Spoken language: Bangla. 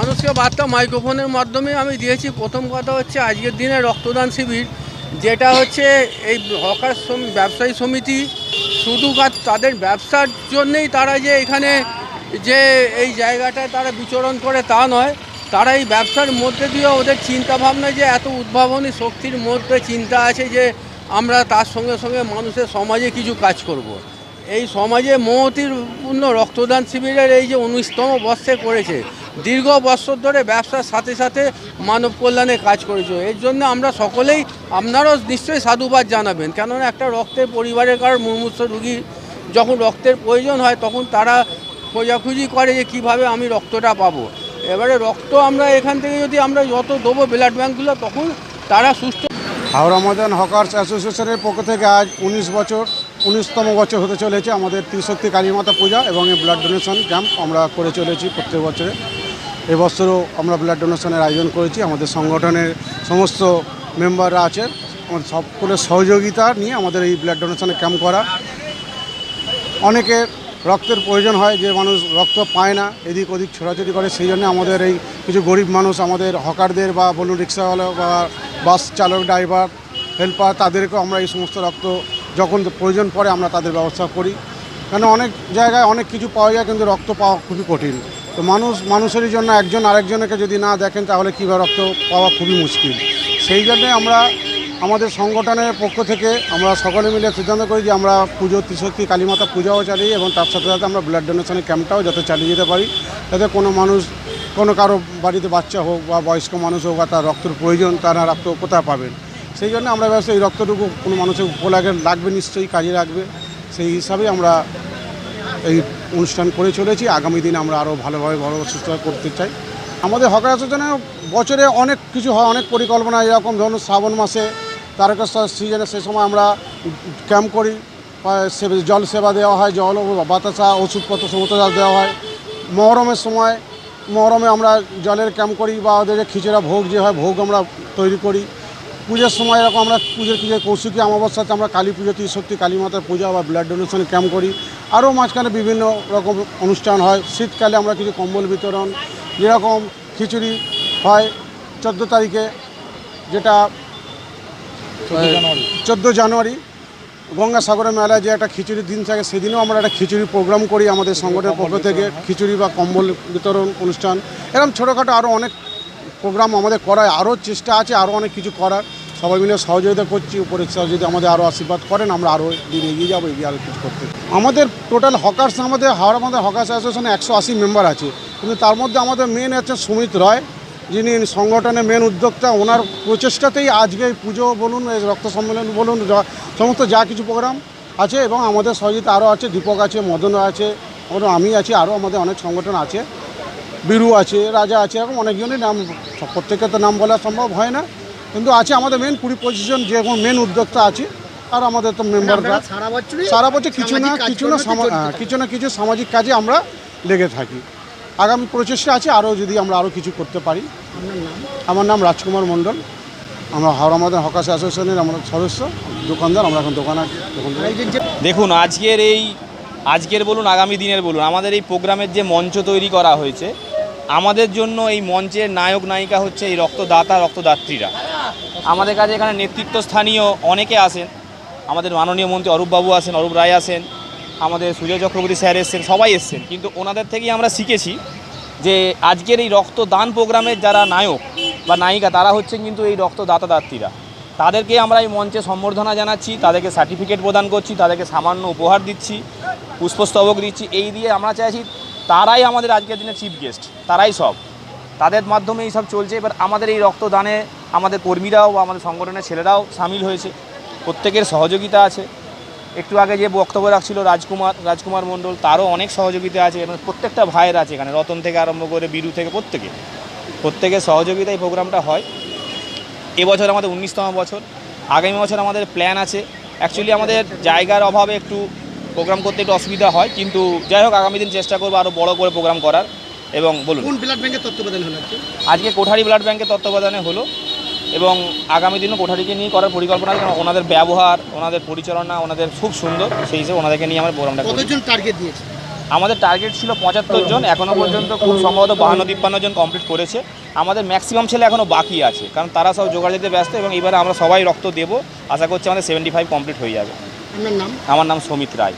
মানুষকে বার্তা মাইক্রোফোনের মাধ্যমে আমি দিয়েছি। প্রথম কথা হচ্ছে আজকের দিনে রক্তদান শিবির যেটা হচ্ছে এই হকার ব্যবসায়ী সমিতি শুধু তাদের ব্যবসার জন্যেই তারা যে এখানে যে এই জায়গাটায় তারা বিচরণ করে তা নয়, তারা এই ব্যবসার মধ্যে দিয়ে ওদের চিন্তাভাবনা যে এত উদ্ভাবনী শক্তির মধ্যে চিন্তা আছে যে আমরা তার সঙ্গে সঙ্গে মানুষের সমাজে কিছু কাজ করব। এই সমাজে মহতিপূর্ণ রক্তদান শিবিরের এই যে 19তম বর্ষে করেছে, দীর্ঘ বছর ধরে ব্যবসার সাথে সাথে মানব কল্যাণে কাজ করেছে। এর জন্য আমরা সকলেই, আপনারাও নিশ্চয়ই সাধুবাদ জানাবেন, কেননা একটা রক্তের পরিবারের কারণ মুমূর্ষ রুগী যখন রক্তের প্রয়োজন হয় তখন তারা খোঁজাখুঁজি করে যে কীভাবে আমি রক্তটা পাবো। এবারে রক্ত আমরা এখান থেকে যদি আমরা যত দেবো ব্লাড ব্যাঙ্কগুলো, তখন তারা সুস্থ। হাওড়া ময়দান হকার্স অ্যাসোসিয়েশনের পক্ষ থেকে আজ 19তম বছর হতে চলেছে আমাদের ত্রিশক্তি কালীমাতা পূজা এবং এই ব্লাড ডোনেশন ক্যাম্প আমরা করে চলেছি প্রত্যেক বছরে। এবছরও আমরা ব্লাড ডোনেশনের আয়োজন করেছি। আমাদের সংগঠনের সমস্ত মেম্বাররা আছেন, আমাদের সকলের সহযোগিতা নিয়ে আমাদের এই ব্লাড ডোনেশনের ক্যাম্প করা। অনেকের রক্তের প্রয়োজন হয়, যে মানুষ রক্ত পায় না, এদিক ওদিক ছোড়াছুড়ি করে, সেই জন্য আমাদের এই কিছু গরিব মানুষ, আমাদের হকারদের বা বলুন রিক্সাওয়ালা বা বাস চালক, ড্রাইভার, হেল্পার, তাদেরকেও আমরা এই সমস্ত রক্ত যখন প্রয়োজন পড়ে আমরা তাদের ব্যবস্থা করি। কেন অনেক জায়গায় অনেক কিছু পাওয়া যায়, কিন্তু রক্ত পাওয়া খুবই কঠিন। তো মানুষেরই জন্য একজন আরেকজনকে যদি না দেখেন তাহলে কীভাবে রক্ত পাওয়া খুবই মুশকিল। সেই জন্যে আমরা আমাদের সংগঠনের পক্ষ থেকে আমরা সকলে মিলে সিদ্ধান্ত করি যে আমরা ত্রিশক্তি কালীমাতা পূজাও চালিয়ে এবং তার সাথে সাথে আমরা ব্লাড ডোনেশনের ক্যাম্পটাও যাতে চালিয়ে যেতে পারি, যাতে কোনো মানুষ, কারো বাড়িতে বাচ্চা হোক বা বয়স্ক মানুষ হোক বা তার রক্তের প্রয়োজন, তারা রক্ত কোথায় পাবেন। সেই জন্য আমরা এই রক্তটুকু কোনো মানুষের উপলাগে লাগবে, নিশ্চয়ই কাজে লাগবে। সেই হিসাবে আমরা এই অনুষ্ঠান করে চলেছি। আগামী দিনে আমরা আরও ভালোভাবে বড় সুস্থ করতে চাই। আমাদের হকার অ্যাসোসিয়েশনে বছরে অনেক কিছু হয়, অনেক পরিকল্পনা। এরকম ধরুন শ্রাবণ মাসে তারকেশ্বর সিজনে সে সময় আমরা ক্যাম্প করি, জল সেবা দেওয়া হয়, জল বাতাসা ওষুধপত্র সমস্ত দেওয়া হয়। মহরমে আমরা জলের ক্যাম্প করি, বা ওদের খিচুড়া ভোগ যে হয় ভোগ আমরা তৈরি করি। পুজোর সময় এরকম আমরা পুজোর কৌশিকী অমাবস্যাতে আমরা কালী পুজো, ত্রিশক্তি কালীমাতার পূজা বা ব্লাড ডোনেশন ক্যাম্প করি। আরও মাঝখানে বিভিন্ন রকম অনুষ্ঠান হয়। শীতকালে আমরা কিছু কম্বল বিতরণ, যেরকম খিচুড়ি হয় 14 তারিখে, যেটা 14 জানুয়ারি গঙ্গাসাগরের মেলায় যে একটা খিচুড়ির দিন থাকে, সেদিনও আমরা একটা খিচুড়ি প্রোগ্রাম করি আমাদের সংগঠনের পক্ষ থেকে। খিচুড়ি বা কম্বল বিতরণ অনুষ্ঠান, এরকম ছোটোখাটো আরও অনেক প্রোগ্রাম আমাদের করায়। আরও চেষ্টা আছে আরও অনেক কিছু করার। সবাই মিলে সহযোগিতা করছি। উপরে যদি আমাদের আরও আশীর্বাদ করেন আমরা আরও দিন এগিয়ে যাবো, এগিয়ে আরও কিছু করতে। আমাদের টোটাল হকার্স, আমাদের হাওড়া ময়দান হকার্স অ্যাসোসিয়েশনে 180 মেম্বার আছে, কিন্তু তার মধ্যে আমাদের মেন আছে সুমিত রয়, যিনি সংগঠনের মেন উদ্যোক্তা। ওনার প্রচেষ্টাতেই আজকে এই পুজো বলুন, এই রক্ত সম্মেলন বলুন, সমস্ত যা কিছু প্রোগ্রাম আছে। এবং আমাদের সহযোগিতা আরও আছে, দীপক আছে, মদন আছে, আমি আছি, আরও আমাদের অনেক সংগঠন আছে, বীরু আছে, রাজা আছে, এরকম অনেকজনই নাম, প্রত্যেকের তো নাম বলা সম্ভব হয় না, কিন্তু আছে আমাদের মেন 20-25 জন যে মেন উদ্যোক্তা আছে। আর আমাদের তো মেম্বাররা সারা বছর কিছু না কিছু সামাজিক কাজে আমরা লেগে থাকি। আগামী প্রচেষ্টা আছে আরও, যদি আমরা আরও কিছু করতে পারি। আমার নাম রাজকুমার মণ্ডল, আমরা হাওড়া ময়দান হকার্স অ্যাসোসিয়েশনের আমরা সদস্য, দোকানদার। আমরা এখন দোকান। দেখুন, আজকের বলুন, আগামী দিনের বলুন, আমাদের এই প্রোগ্রামের যে মঞ্চ তৈরি করা হয়েছে, আমাদের জন্য এই মঞ্চের নায়ক নায়িকা হচ্ছে এই রক্তদাত্রীরা। আমাদের কাছে এখানে নেতৃত্ব স্থানীয় অনেকে আসেন। আমাদের মাননীয় মন্ত্রী অরূপবাবু আসেন, অরূপ রায় আসেন, আমাদের সুজয় চক্রবর্তী স্যার এসছেন, সবাই এসছেন। কিন্তু ওনাদের থেকেই আমরা শিখেছি যে আজকের এই রক্তদান প্রোগ্রামের যারা নায়ক বা নায়িকা, তারা হচ্ছেন কিন্তু এই রক্তদাত্রীরা। তাদেরকে আমরা এই মঞ্চে সম্বর্ধনা জানাচ্ছি, তাদেরকে সার্টিফিকেট প্রদান করছি, তাদেরকে সামান্য উপহার দিচ্ছি, পুষ্পস্তবক দিচ্ছি। এই দিয়ে আমরা চাইছি তারাই আমাদের আজকের দিনে চিফ গেস্ট, তারাই সব, তাদের মাধ্যমে এই সব চলছে। এবার আমাদের এই রক্তদানে আমাদের কর্মীরাও বা আমাদের সংগঠনের ছেলেরাও সামিল হয়েছে, প্রত্যেকের সহযোগিতা আছে। একটু আগে যে বক্তব্য রাখছিল রাজকুমার মণ্ডল, তারও অনেক সহযোগিতা আছে। এবং প্রত্যেকটা ভাইয়ের আছে এখানে, রতন থেকে আরম্ভ করে বীরু থেকে প্রত্যেকের সহযোগিতায় প্রোগ্রামটা হয়। এবছর আমাদের 19তম বছর। আগামী বছর আমাদের প্ল্যান আছে। অ্যাকচুয়ালি আমাদের জায়গার অভাবে একটু প্রোগ্রাম করতে একটু অসুবিধা হয়, কিন্তু যাই হোক আগামী দিন চেষ্টা করবো আরও বড় করে প্রোগ্রাম করার। এবং বলুন, কোন ব্লাড ব্যাংকের তত্ত্বাবধানে হলো আজকে কোঠারি ব্লাড ব্যাংকের তত্ত্বাবধানে হলো, এবং আগামী দিনও কোঠারিকে নিয়ে করার পরিকল্পনা আছে। কারণ ওনাদের ব্যবহার, ওনাদের পরিচালনা ওনাদের খুব সুন্দর, সেই হিসেবে ওনাদেরকে নিয়ে আমার প্রোগ্রামটা। কতজন টার্গেট দিয়েছে? আমাদের টার্গেট ছিল 75 জন, এখনও পর্যন্ত খুব সম্ভবত 52-53 জন কমপ্লিট করেছে। আমাদের ম্যাক্সিমাম ছেলে এখনও বাকি আছে, কারণ তারা সব জোগাড় দিতে ব্যস্ত, এবং এবারে আমরা সবাই রক্ত দেবো। আশা করছি আমাদের 75 কমপ্লিট হয়ে যাবে। আপনার নাম? আমার নাম সমিত রায়।